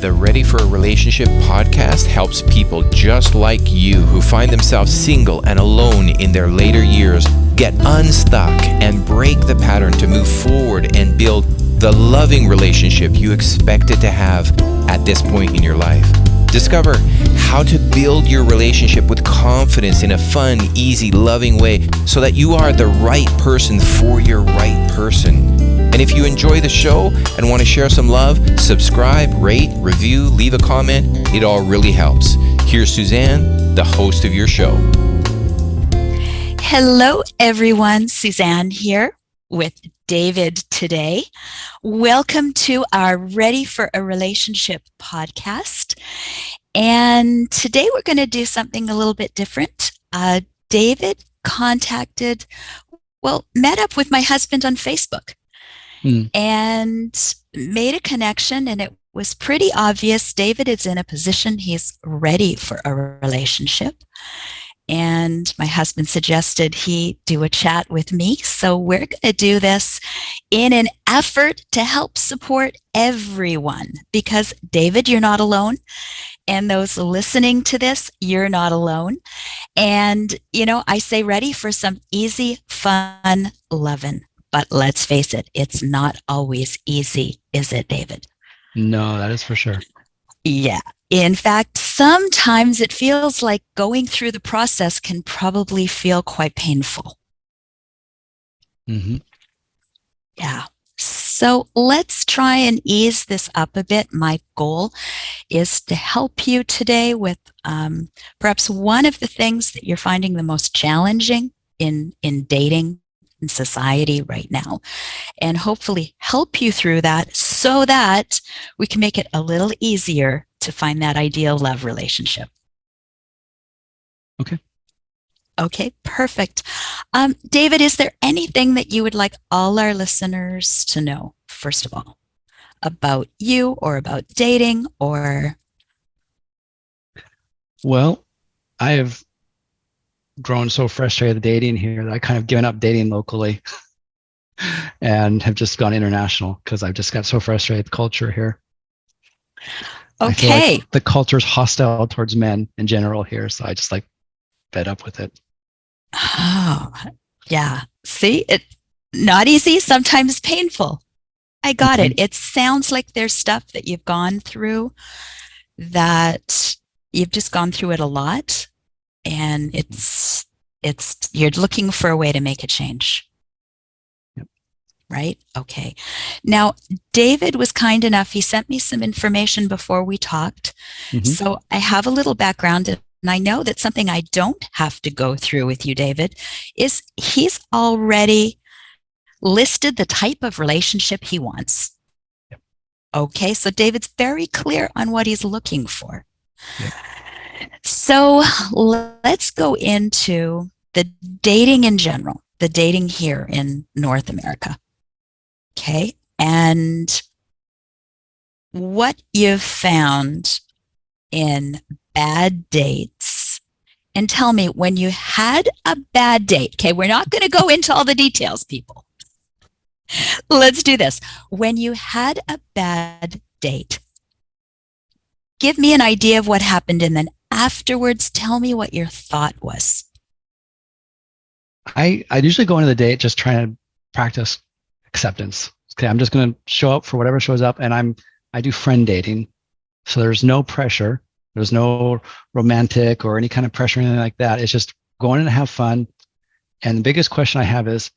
The Ready for a Relationship podcast helps people just like you who find themselves single and alone in their later years get unstuck and break the pattern to move forward and build the loving relationship you expected to have at this point in your life. Discover how to build your relationship with confidence in a fun, easy, loving way so that you are the right person for your right person. And if you enjoy the show and want to share some love, subscribe, rate, review, leave a comment. It all really helps. Here's Suzanne, the host of your show. Hello, everyone. Suzanne here with David today. Welcome to our Ready for a Relationship podcast. And today we're going to do something a little bit different. David met up with my husband on Facebook and made a connection, and it was pretty obvious. David is in a position he's ready for a relationship. And my husband suggested he do a chat with me. So we're going to do this in an effort to help support everyone, because David, you're not alone. And those listening to this, you're not alone. And, I say ready for some easy, fun loving. But let's face it, it's not always easy, is it, David? No, that is for sure. Yeah. In fact, sometimes it feels like going through the process can probably feel quite painful. Mm-hmm. Yeah. So let's try and ease this up a bit. My goal is to help you today with perhaps one of the things that you're finding the most challenging in dating in society right now, and hopefully help you through that so that we can make it a little easier to find that ideal love relationship. Okay, perfect. David, is there anything that you would like all our listeners to know, first of all, about you or about dating or? Well, I have grown so frustrated with dating here that I kind of given up dating locally and have just gone international because I've just got so frustrated with the culture here. Okay. I feel like the culture is hostile towards men in general here, so I just fed up with it. Oh, yeah. See, it's not easy, sometimes painful. I got it. It sounds like there's stuff that you've gone through that you've just gone through it a lot, and it's you're looking for a way to make a change. Yep. Right? Okay. Now, David was kind enough. He sent me some information before we talked. Mm-hmm. So I have a little background, and I know that something I don't have to go through with you, David, is he's already listed the type of relationship he wants. Yep. Okay. So David's very clear on what he's looking for. Yep. So let's go into the dating in general, the dating here in North America. Okay. And what you've found in bad dates. And tell me, when you had a bad date, okay, we're not going to go into all the details, people. Let's do this. When you had a bad date, give me an idea of what happened, and then afterwards, tell me what your thought was. I usually go into the date just trying to practice acceptance. Okay, I'm just going to show up for whatever shows up, and I do friend dating, so there's no pressure. There's no romantic or any kind of pressure or anything like that. It's just going in to have fun. And the biggest question I have is,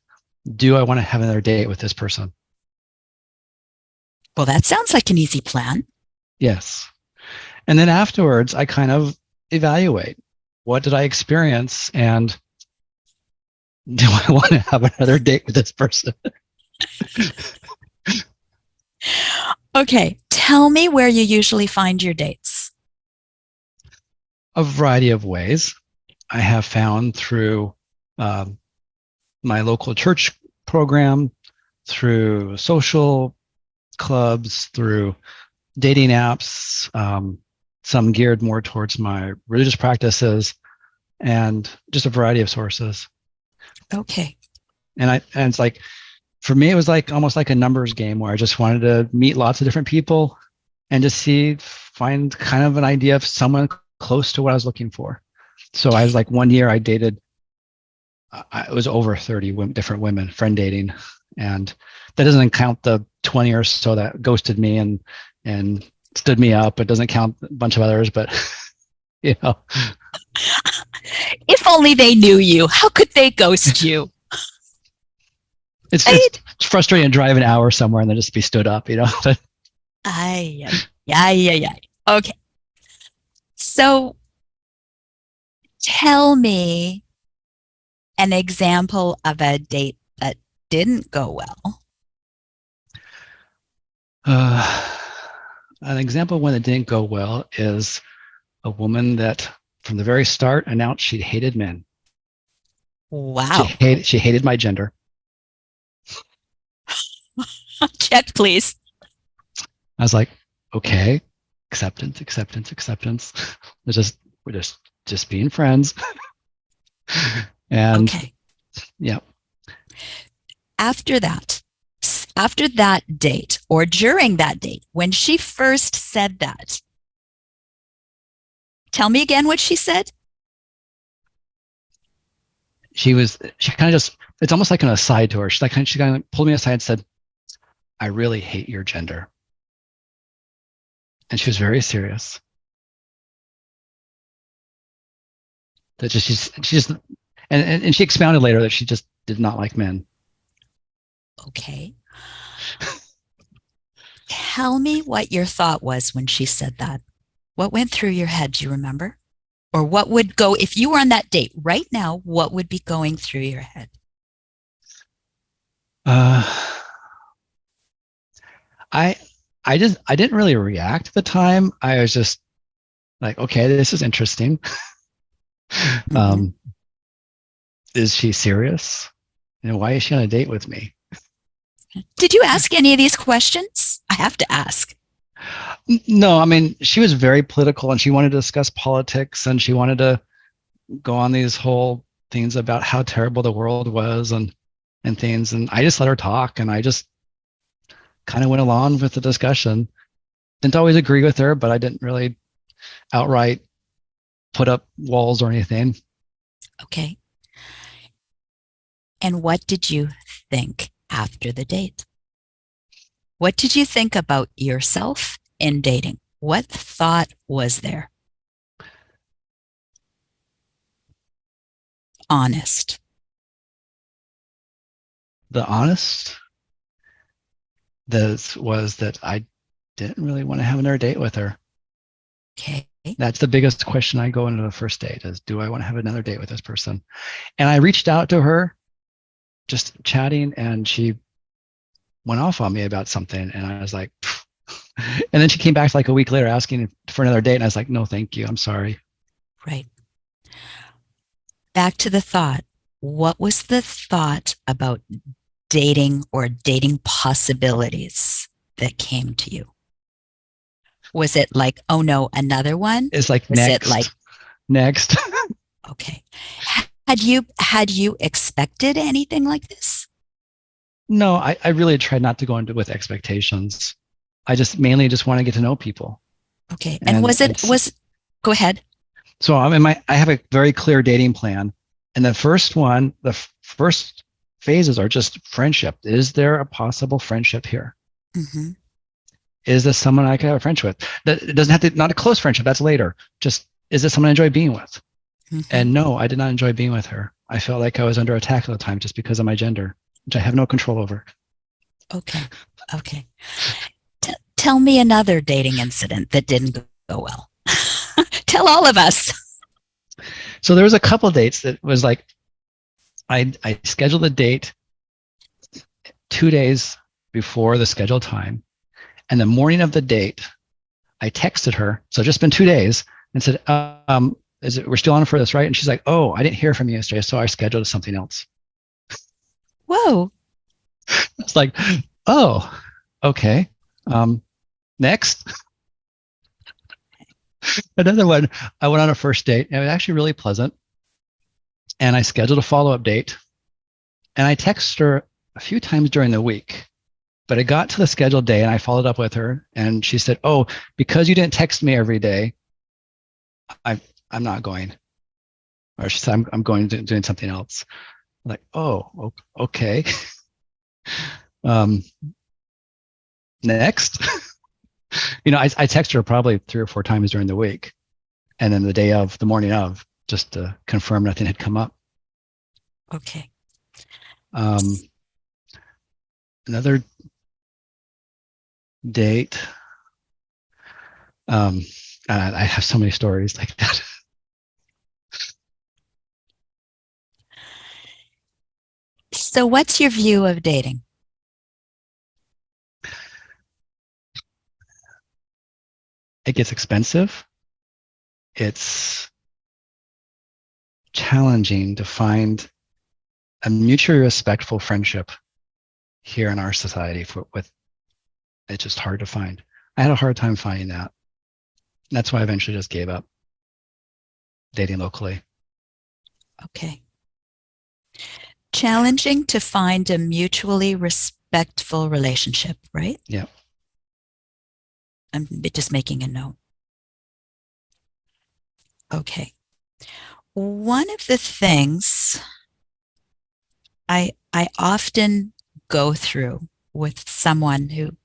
do I want to have another date with this person? Well, that sounds like an easy plan. Yes. And then afterwards, I kind of evaluate, what did I experience, and do I want to have another date with this person? Okay, tell me where you usually find your dates. A variety of ways. I have found through my local church program, through social clubs, through dating apps, some geared more towards my religious practices, and just a variety of sources. Okay. And it's like, for me, it was almost like a numbers game where I just wanted to meet lots of different people and to find kind of an idea of someone close to what I was looking for. So I was like, one year I dated, it was over 30 different women, friend dating. And that doesn't count the 20 or so that ghosted me and stood me up. It doesn't count a bunch of others, but you know. If only they knew you. How could they ghost you? It's frustrating to drive an hour somewhere and then just be stood up, you know. Yeah. Okay. So tell me an example of a date that didn't go well. An example when it didn't go well is a woman that from the very start announced she hated men. Wow. She hated my gender. Check, please. I was like, okay, acceptance. We're just being friends. And okay. Yeah. After that date or during that date, when she first said that, tell me again what she said. She kind of just, it's almost like an aside to her. She kind of pulled me aside and said, I really hate your gender. And she was very serious. That she just, and she expounded later that she just did not like men. Okay. Tell me what your thought was when she said that. What went through your head? Do you remember? Or what would go, if you were on that date right now, what would be going through your head? I didn't really react at the time. I was just like, okay, this is interesting. Mm-hmm. Is she serious? And why is she on a date with me? Did you ask any of these questions? I have to ask. No, I mean, she was very political and she wanted to discuss politics and she wanted to go on these whole things about how terrible the world was and things. And I just let her talk and I just kind of went along with the discussion. Didn't always agree with her, but I didn't really outright put up walls or anything. Okay. And what did you think after the date? What did you think about yourself in dating? What thought was there? Honest. The honest was that I didn't really want to have another date with her. Okay. That's the biggest question I go into the first date is, do I want to have another date with this person? And I reached out to her just chatting and she went off on me about something. And I was like, pfft. And then she came back like a week later asking for another date. And I was like, no, thank you. I'm sorry. Right. Back to the thought. What was the thought about dating or dating possibilities that came to you? Was it like, oh no, another one? It's like was next. It like next? Okay. Had you expected anything like this? No, I really tried not to go into with expectations. I mainly want to get to know people. Okay. And go ahead. So I have a very clear dating plan. And the first phases are just friendship. Is there a possible friendship here? Mm-hmm. Is this someone I could have a friendship with? That doesn't have to, not a close friendship, that's later. Just, is this someone I enjoy being with? Mm-hmm. And no, I did not enjoy being with her. I felt like I was under attack at the time just because of my gender, which I have no control over. Okay. Tell me another dating incident that didn't go well. Tell all of us. So there was a couple dates that was like, I scheduled a date 2 days before the scheduled time. And the morning of the date, I texted her. So just been 2 days and said, we're still on for this, right? And she's like, oh, I didn't hear from you yesterday. So I scheduled something else. Whoa. It's like, oh, okay. Next. Another one, I went on a first date and it was actually really pleasant. And I scheduled a follow-up date and I texted her a few times during the week. But it got to the scheduled day and I followed up with her and she said, "Oh, because you didn't text me every day, I'm not going." Or she said, I'm going to doing something else. I'm like, oh, okay. Next. I text her probably 3 or 4 times during the week. And then the morning of, just to confirm nothing had come up. Okay. Another date. I have so many stories like that. So what's your view of dating? It gets expensive. It's challenging to find a mutually respectful friendship here in our society. It's just hard to find. I had a hard time finding that. That's why I eventually just gave up dating locally. Okay. Challenging to find a mutually respectful relationship, right? Yeah. I'm just making a note. Okay. One of the things I often go through with someone who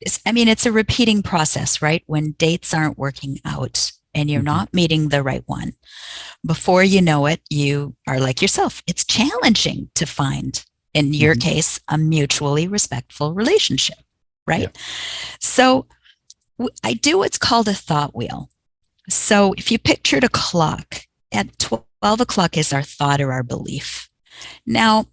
is, it's a repeating process, right? When dates aren't working out and you're not meeting the right one, before you know it, you are like yourself. It's challenging to find, in your case, a mutually respectful relationship, right? Yeah. So I do what's called a thought wheel. So if you pictured a clock, at 12 o'clock is our thought or our belief. Now,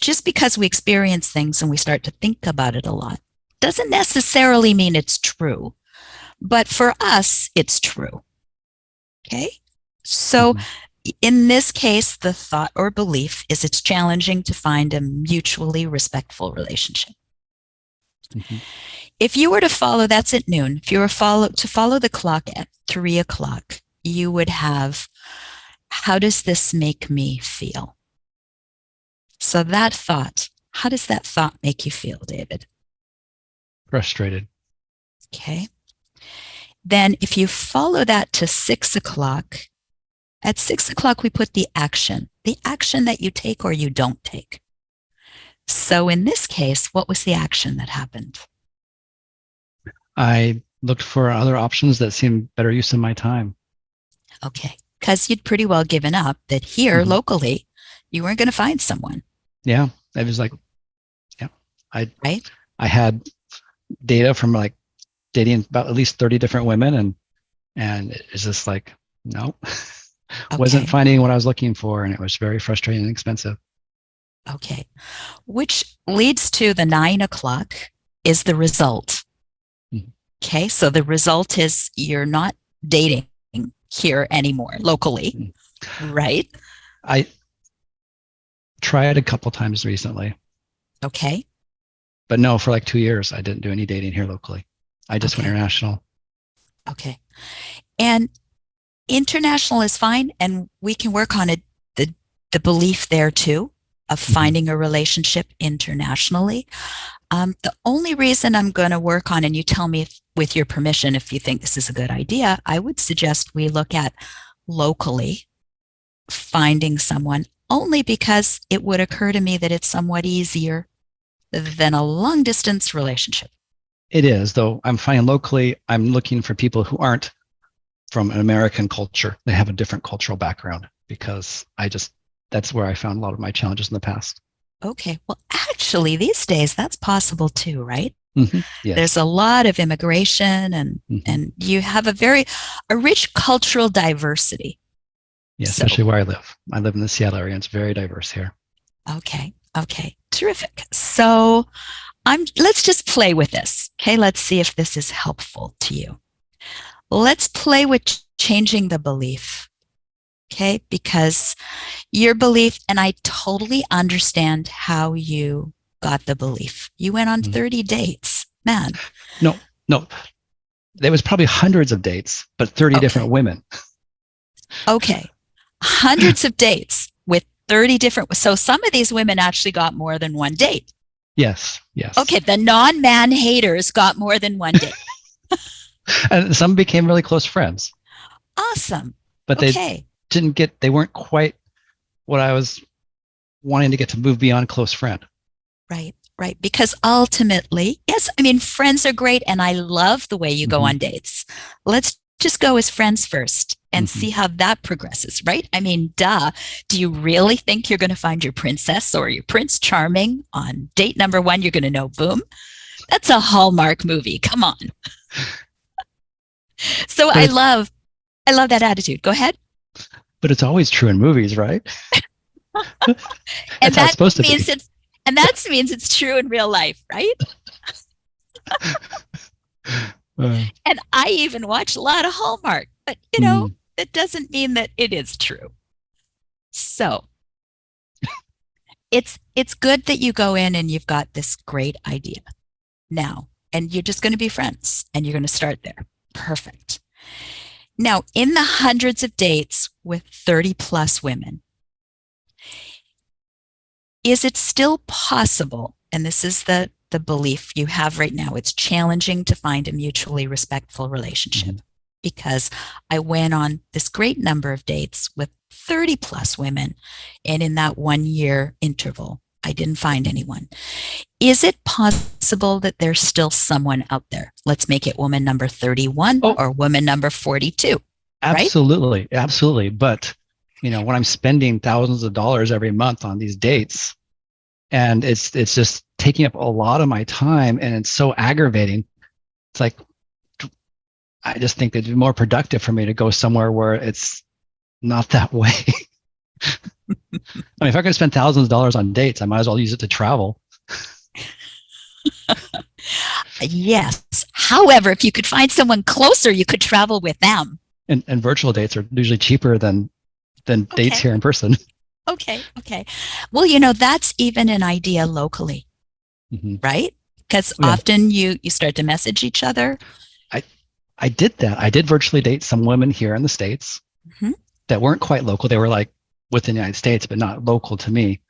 just because we experience things and we start to think about it a lot doesn't necessarily mean it's true. But for us, it's true. Okay? So in this case, the thought or belief is it's challenging to find a mutually respectful relationship. If you were to follow, that's at noon. If you were to follow the clock at 3 o'clock, you would have, how does this make me feel? So that thought, how does that thought make you feel, David? Frustrated. Okay. Then if you follow that to 6 o'clock, at 6 o'clock, we put the action that you take or you don't take. So in this case, what was the action that happened? I looked for other options that seemed better use of my time. Okay. Because you'd pretty well given up that here locally, you weren't going to find someone. Yeah. I was like, yeah. Right? I had data from like dating about at least 30 different women and it's just like, no. Wasn't finding what I was looking for, and it was very frustrating and expensive. Okay. Which leads to the 9 o'clock is the result. Okay. So the result is you're not dating here anymore locally, right? I tried a couple times recently. Okay. But no, for like 2 years, I didn't do any dating here locally. I just went international. Okay. And international is fine, and we can work on it, the belief there too of finding a relationship internationally. The only reason I'm going to work on, and you tell me with your permission if you think this is a good idea, I would suggest we look at locally finding someone, only because it would occur to me that it's somewhat easier than a long distance relationship. It is, though. I'm finding locally, I'm looking for people who aren't from an American culture. They have a different cultural background, because that's where I found a lot of my challenges in the past. Okay. Well, actually, these days, that's possible too, right? Yes. There's a lot of immigration and you have a rich cultural diversity. Yeah, especially where I live. I live in the Seattle area, and it's very diverse here. Okay. Terrific. So let's just play with this. Okay. Let's see if this is helpful to you. Let's play with changing the belief. Okay. Because your belief, and I totally understand how you got the belief. You went on 30 dates, man. No. There was probably hundreds of dates, but 30 different women. Okay. Hundreds of dates with 30 different. So some of these women actually got more than one date. Yes, yes. Okay, the non-man haters got more than one date. And some became really close friends. Awesome. But okay. they weren't quite what I was wanting to get to move beyond close friend. Right, right. Because ultimately, yes, I mean, friends are great. And I love the way you go on dates. Let's just go as friends first and see how that progresses, right? I mean, duh. Do you really think you're going to find your princess or your Prince Charming on date number 1? You're going to know, boom. That's a Hallmark movie. Come on. So I love that attitude. Go ahead. But it's always true in movies, right? And that means it's true in real life, right? And I even watch a lot of Hallmark, but that doesn't mean that it is true. So it's good that you go in and you've got this great idea now, and you're just going to be friends and you're going to start there. Perfect. Now, in the hundreds of dates with 30 plus women, is it still possible, and this is the belief you have right now, it's challenging to find a mutually respectful relationship because I went on this great number of dates with 30 plus women, and in that 1 year interval, I didn't find anyone. Is it possible that there's still someone out there? Let's make it woman number 31 or woman number 42. Absolutely. Right? Absolutely. But, when I'm spending thousands of dollars every month on these dates, and it's just taking up a lot of my time, and it's so aggravating. It's like, I just think it'd be more productive for me to go somewhere where it's not that way. I mean, if I could spend thousands of dollars on dates, I might as well use it to travel. Yes. However, if you could find someone closer, you could travel with them. And virtual dates are usually cheaper than dates here in person. Okay. Well, that's even an idea locally, right? Because often you start to message each other. I did that. I did virtually date some women here in the States that weren't quite local. They were like within the United States, but not local to me.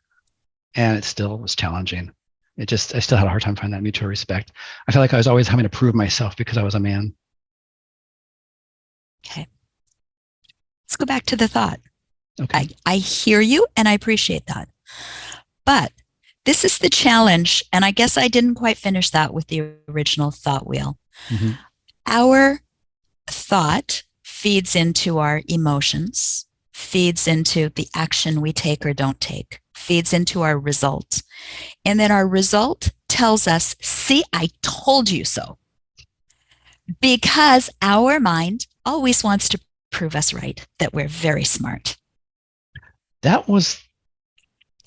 And it still was challenging. I still had a hard time finding that mutual respect. I felt like I was always having to prove myself because I was a man. Okay. Let's go back to the thought. Okay. I hear you and I appreciate that. But this is the challenge. And I guess I didn't quite finish that with the original thought wheel. Our thought feeds into our emotions, feeds into the action we take or don't take, feeds into our result. And then our result tells us, see, I told you so. Because our mind always wants to prove us right, that we're very smart. That was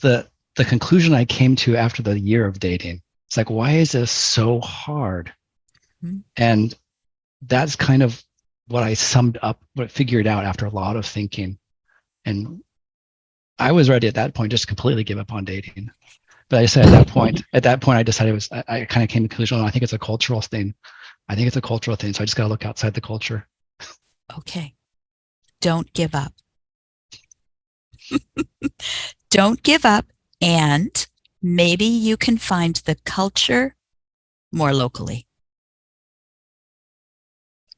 the conclusion I came to after the year of dating. It's like, why is this so hard? And that's kind of what I figured out after a lot of thinking. And I was ready at that point just completely give up on dating. But I said at that point, I decided I kind of came to the conclusion, I think it's a cultural thing. So I just got to look outside the culture. Okay. Don't give up. Don't give up. And maybe you can find the culture more locally.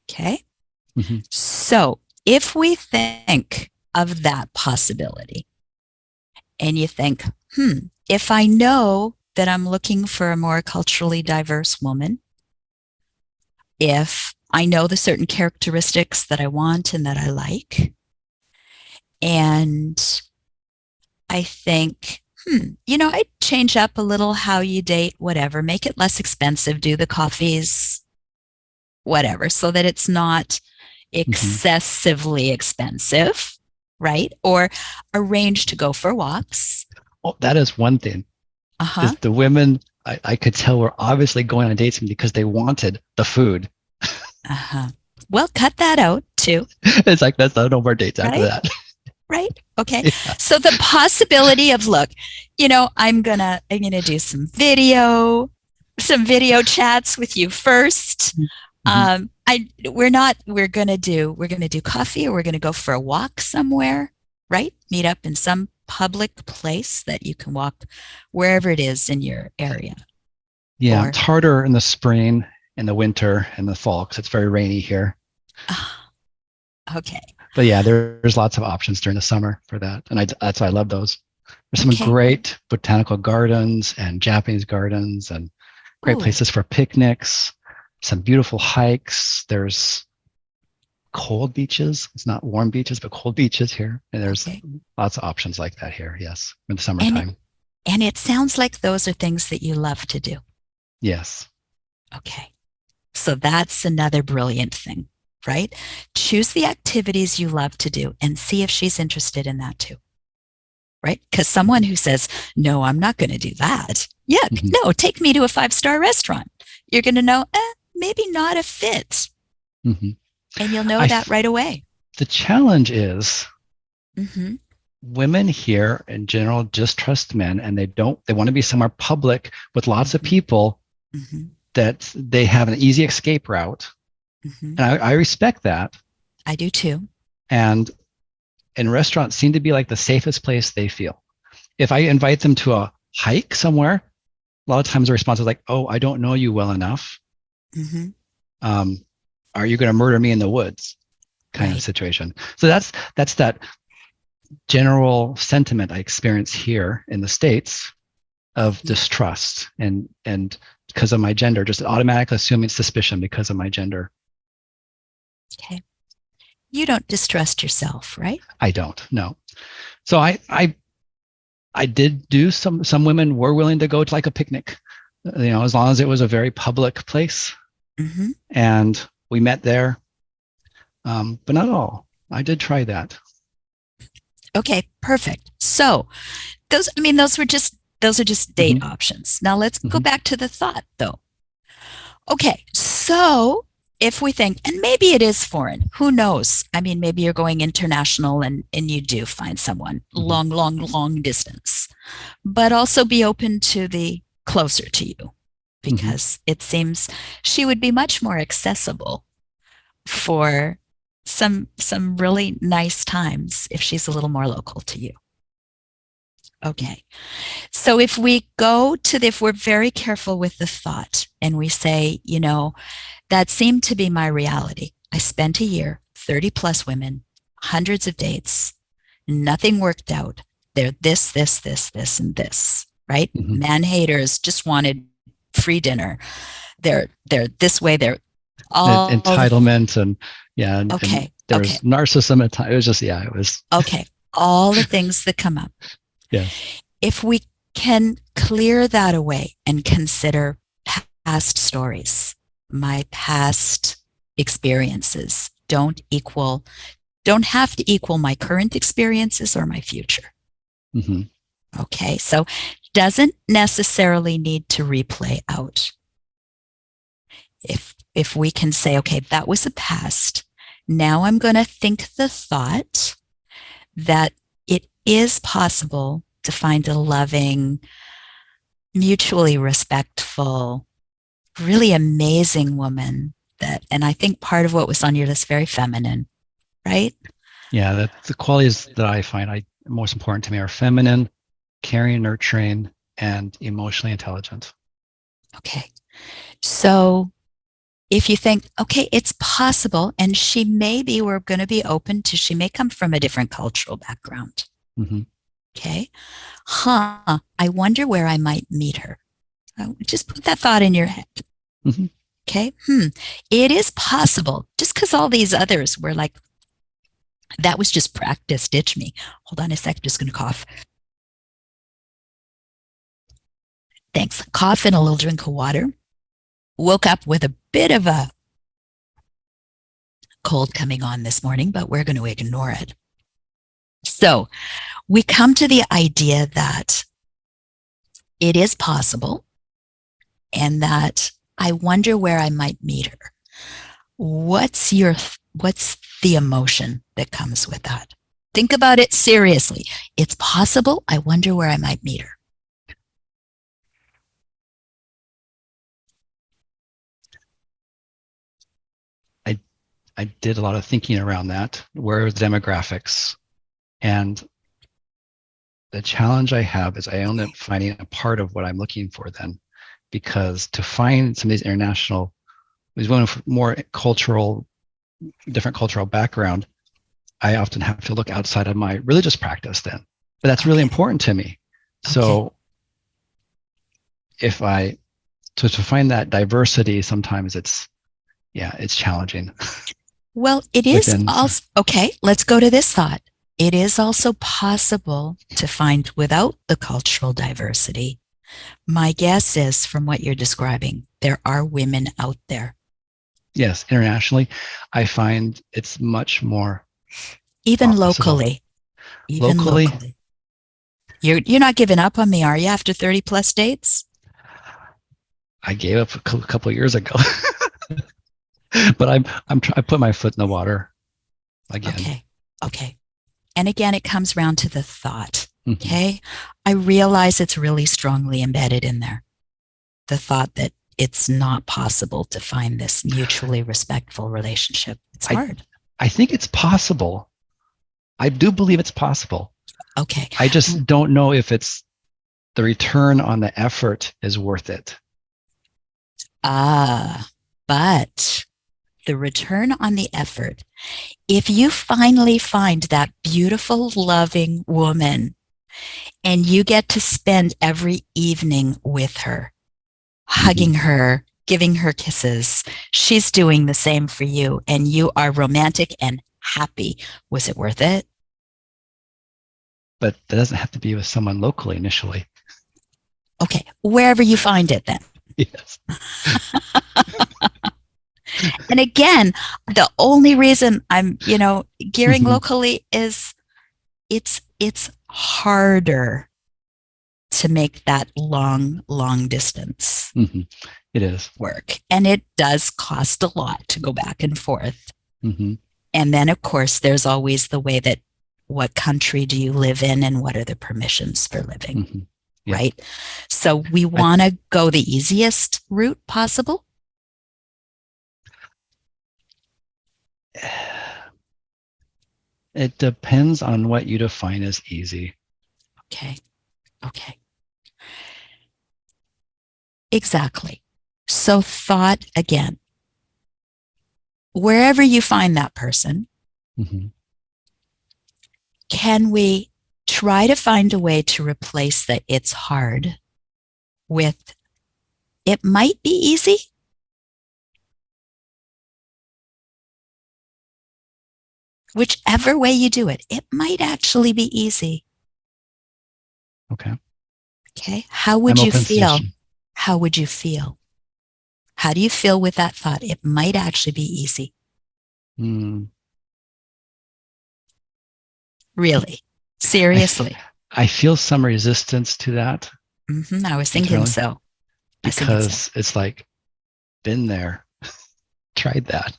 Okay. So if we think of that possibility and you think, if I know that I'm looking for a more culturally diverse woman, if I know the certain characteristics that I want and that I like, and I think, I'd change up a little how you date, whatever, make it less expensive, do the coffees, whatever, so that it's not excessively expensive, right? Or arrange to go for walks. Oh, that is one thing. The women, I could tell, were obviously going on dates because they wanted the food. Well, cut that out too. It's like, that's no more dates after that. Right. Okay. Yeah. So the possibility of, look, I'm gonna do some video chats with you first. We're gonna do coffee, or we're gonna go for a walk somewhere, right? Meet up in some public place that you can walk wherever it is in your area. Yeah, Or it's harder in the spring, in the winter, and the fall because it's very rainy here. okay. But yeah, there's lots of options during the summer for that, and that's why I love those. There's some Okay. great botanical gardens and Japanese gardens, and great Ooh, places for picnics. Some beautiful hikes. There's cold beaches. It's not warm beaches, but cold beaches here, and there's okay. lots of options like that here. Yes, in the And summertime. and it sounds like those are things that you love to do. Yes. Okay. So that's another brilliant thing, right? Choose the activities you love to do and see if she's interested in that too, right? Because someone who says, no, I'm not going to do that. Yeah, Mhm. no, take me to a 5-star restaurant. You're going to know, maybe not a fit. Mhm. And you'll know that right away. The challenge is Mm-hmm. women here in general just trust men, and they want to be somewhere public with lots of Mm-hmm. people Mm-hmm. that they have an easy escape route. Mm-hmm. And I respect that. I do too. And restaurants seem to be like the safest place they feel. If I invite them to a hike somewhere, a lot of times the response is like, "Oh, I don't know you well enough. Mm-hmm. Um, are you going to murder me in the woods?" Kind of Right. situation. So that's that general sentiment I experience here in the States of distrust and because of my gender, just automatically assuming suspicion because of my gender. Okay. You don't distrust yourself, right? I don't know. So I did do some women were willing to go to like a picnic, as long as it was a very public place, Mm-hmm. and we met there. But not all. I did try that. Okay, perfect. So those are just date Hmm. options. Now let's go Hmm. back to the thought though. Okay, so if we think, and maybe it is foreign, who knows? I mean, maybe you're going international and you do find someone Hmm. long distance, but also be open to the closer to you Hmm. because it seems she would be much more accessible for some really nice times if she's a little more local to you. Okay. So if if we're very careful with the thought and we say, that seemed to be my reality. I spent a year, 30 plus women, hundreds of dates, nothing worked out. They're this, and this, right? Hmm. Man haters just wanted free dinner. They're this way, they're all Entitlement and yeah, and okay, there okay, was narcissism at times. It was just it was okay. All the things that come up. yes. If we can clear that away and consider past stories, my past experiences don't have to equal my current experiences or my future. Hmm. Okay, so doesn't necessarily need to replay out. If we can say, okay, that was a past. Now I'm going to think the thought that it is possible to find a loving, mutually respectful, really amazing woman and I think part of what was on your list, very feminine, right? Yeah, the qualities that I find most important to me are feminine, caring, nurturing, and emotionally intelligent. Okay. So if you think, okay, it's possible, and we're going to be open to, she may come from a different cultural background. Hmm. Okay. I wonder where I might meet her. Just put that thought in your head. Hmm. Okay. It is possible, just because all these others were like, that was just practice, ditch me. Hold on a sec, just going to cough. Thanks. Cough and a little drink of water. Woke up with a bit of a cold coming on this morning, but we're going to ignore it. So we come to the idea that it is possible and that I wonder where I might meet her. What's the emotion that comes with that? Think about it seriously. It's possible. I wonder where I might meet her. I did a lot of thinking around that. Where are the demographics? And the challenge I have is I end up finding a part of what I'm looking for then because to find some of these international, these women with more different cultural background, I often have to look outside of my religious practice then. But that's really important to me. So if to find that diversity, sometimes it's challenging. Well, it is also, let's go to this thought. It is also possible to find without the cultural diversity. My guess is, from what you're describing, there are women out there. Yes, internationally, I find it's much more. Even possible. locally. Even locally. You're not giving up on me, are you, after 30 plus dates? I gave up a couple of years ago. But I put my foot in the water again. Okay. And again, it comes around to the thought. Okay. I realize it's really strongly embedded in there. The thought that it's not possible to find this mutually respectful relationship. It's hard. I think it's possible. I do believe it's possible. Okay. I just don't know if it's the return on the effort is worth it. But the return on the effort, if you finally find that beautiful, loving woman and you get to spend every evening with her, hugging her, giving her kisses, she's doing the same for you, and you are romantic and happy, was it worth it? But that doesn't have to be with someone locally initially. Okay, wherever you find it then. Yes. And again, the only reason I'm, gearing locally is it's harder to make that long distance It is work. And it does cost a lot to go back and forth. And then, of course, there's always the way that what country do you live in and what are the permissions for living, right? So we want to go the easiest route possible. It depends on what you define as easy. Okay. Exactly. So thought again, wherever you find that person, can we try to find a way to replace the it's hard with it might be easy? Whichever way you do it, it might actually be easy. Okay. How would you feel? How would you feel? How do you feel with that thought? It might actually be easy. Really? Seriously? I feel some resistance to that. I was thinking so. Because it's like, been there, tried that.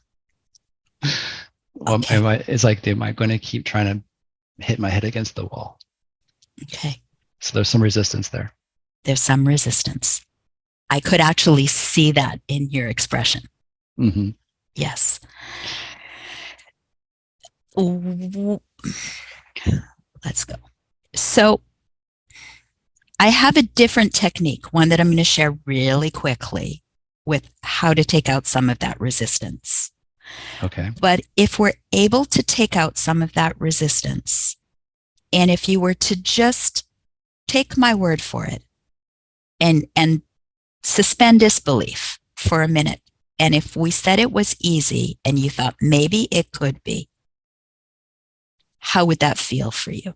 Well, it's like, am I going to keep trying to hit my head against the wall? Okay. So there's some resistance there. There's some resistance. I could actually see that in your expression. Yes. Let's go. So I have a different technique, one that I'm going to share really quickly with how to take out some of that resistance. Okay. But if we're able to take out some of that resistance, and if you were to just take my word for it and suspend disbelief for a minute, and if we said it was easy and you thought maybe it could be, how would that feel for you?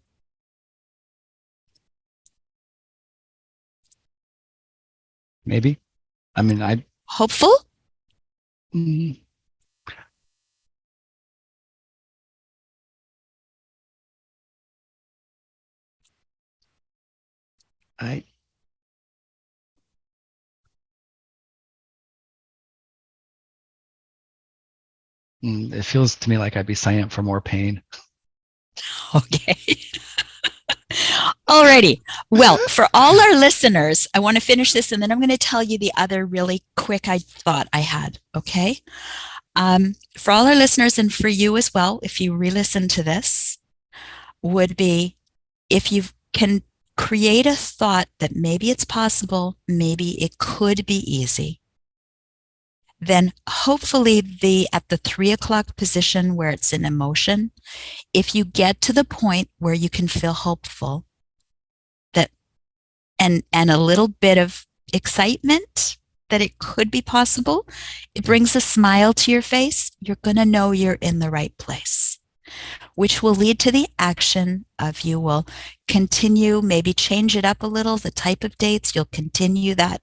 Maybe. I mean, hopeful? It feels to me like I'd be signing up for more pain. Okay. Alrighty. Well, for all our listeners, I want to finish this and then I'm going to tell you the other really quick thought I had. Okay. For all our listeners and for you as well, if you re-listen to this, would be if you can create a thought that maybe it's possible, maybe it could be easy. Then hopefully at the 3 o'clock position where it's in emotion, if you get to the point where you can feel hopeful that and a little bit of excitement that it could be possible, it brings a smile to your face, you're going to know you're in the right place, which will lead to the action of you will continue, maybe change it up a little, the type of dates, you'll continue that.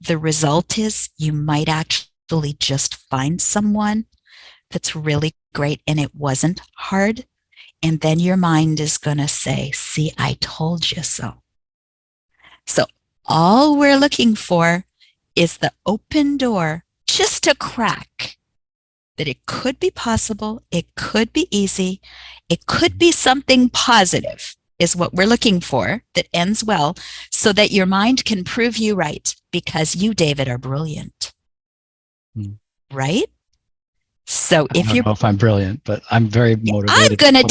The result is you might actually just find someone that's really great and it wasn't hard. And then your mind is going to say, see, I told you so. So all we're looking for is the open door, just a crack, that it could be possible, it could be easy, it could be something positive is what we're looking for that ends well, so that your mind can prove you right, because you, David, are brilliant. Right? So I don't know if I'm brilliant, but I'm very motivated. I'm going to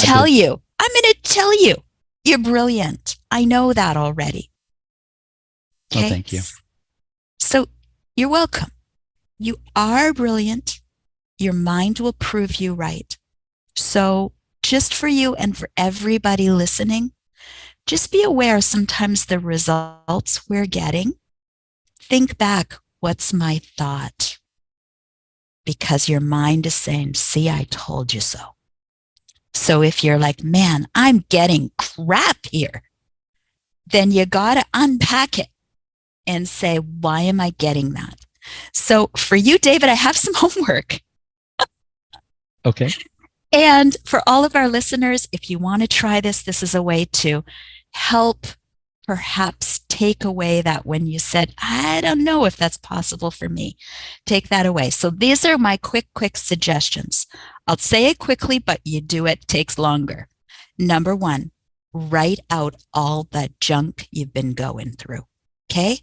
tell you, you're brilliant. I know that already. Okay? Oh, thank you. So you're welcome. You are brilliant. Your mind will prove you right. So just for you and for everybody listening, just be aware sometimes the results we're getting, think back, what's my thought? Because your mind is saying, see, I told you so. So if you're like, man, I'm getting crap here, then you got to unpack it and say, why am I getting that? So for you, David, I have some homework. Okay. And for all of our listeners, if you want to try this, this is a way to help perhaps take away that when you said, I don't know if that's possible for me, take that away. So these are my quick suggestions. I'll say it quickly, but you do it takes longer. Number 1, write out all the junk you've been going through. Okay?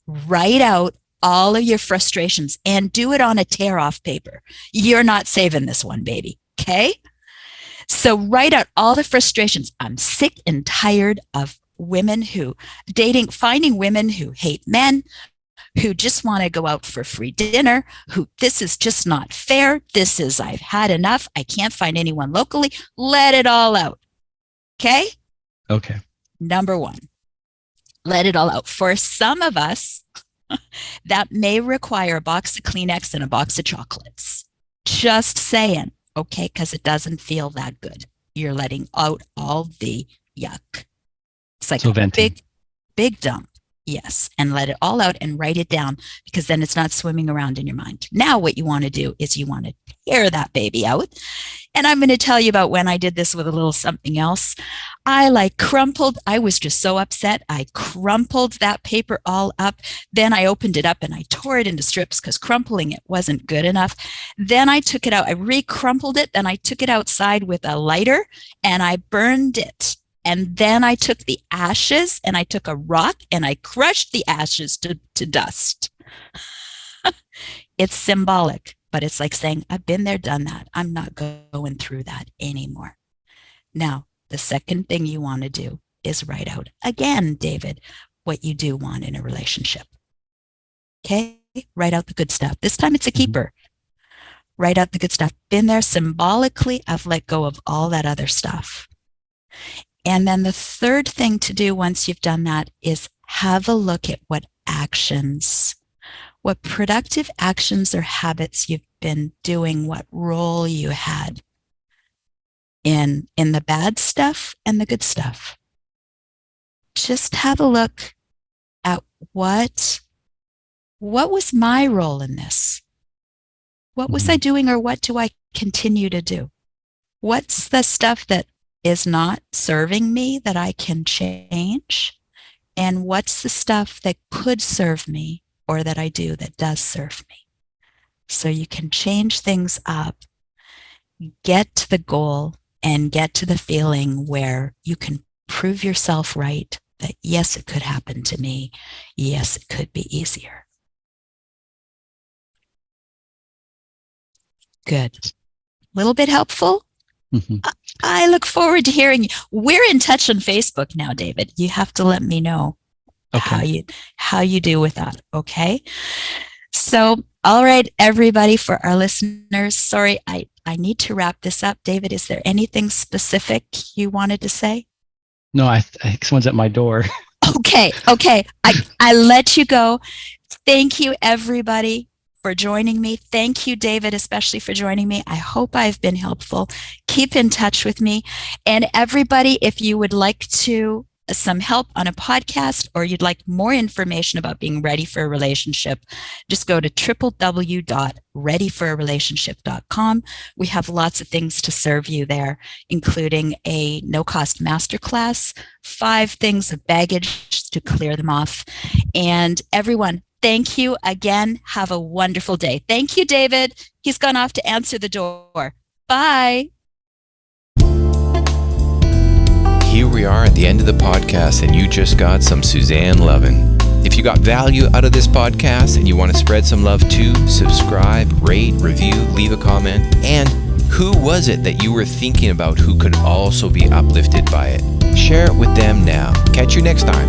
Write out all of your frustrations and do it on a tear-off paper. You're not saving this one, baby. Okay? So write out all the frustrations. I'm sick and tired of women finding women who hate men, who just want to go out for free dinner, this is just not fair. I've had enough. I can't find anyone locally. Let it all out. Okay? Okay. Number 1, let it all out. For some of us, that may require a box of Kleenex and a box of chocolates. Just saying, okay, because it doesn't feel that good. You're letting out all the yuck. It's like a big dump. Yes. And let it all out and write it down, because then it's not swimming around in your mind. Now what you want to do is you want to tear that baby out. And I'm going to tell you about when I did this with a little something else. I was just so upset. I crumpled that paper all up. Then I opened it up and I tore it into strips because crumpling it wasn't good enough. Then I took it out. I re-crumpled it. Then I took it outside with a lighter and I burned it. And then I took the ashes and I took a rock and I crushed the ashes to dust. It's symbolic, but it's like saying, I've been there, done that. I'm not going through that anymore. Now, the second thing you want to do is write out again, David, what you do want in a relationship. Okay? Write out the good stuff. This time it's a keeper. Write out the good stuff. Been there symbolically. I've let go of all that other stuff. And then the third thing to do once you've done that is have a look at what productive actions or habits you've been doing, what role you had in the bad stuff and the good stuff. Just have a look at what was my role in this? What was I doing, or what do I continue to do? What's the stuff that is not serving me that I can change? And what's the stuff that could serve me or that I do that does serve me? So you can change things up, get to the goal, and get to the feeling where you can prove yourself right, that yes, it could happen to me. Yes, it could be easier. Good. A little bit helpful? I look forward to hearing you. We're in touch on Facebook now, David. You have to let me know how you do with that. Okay. So, all right, everybody, for our listeners, sorry, I need to wrap this up. David, is there anything specific you wanted to say? No, I think someone's at my door. Okay. I let you go. Thank you, everybody, for joining me. Thank you, David, especially for joining me. I hope I've been helpful. Keep in touch with me. And everybody, if you would like some help on a podcast, or you'd like more information about being ready for a relationship, just go to www.readyforarelationship.com. We have lots of things to serve you there, including a no-cost masterclass, 5 things of baggage to clear them off. And everyone, thank you again. Have a wonderful day. Thank you, David. He's gone off to answer the door. Bye. Here we are at the end of the podcast, and you just got some Suzanne loving. If you got value out of this podcast and you want to spread some love too, subscribe, rate, review, leave a comment. And who was it that you were thinking about who could also be uplifted by it? Share it with them now. Catch you next time.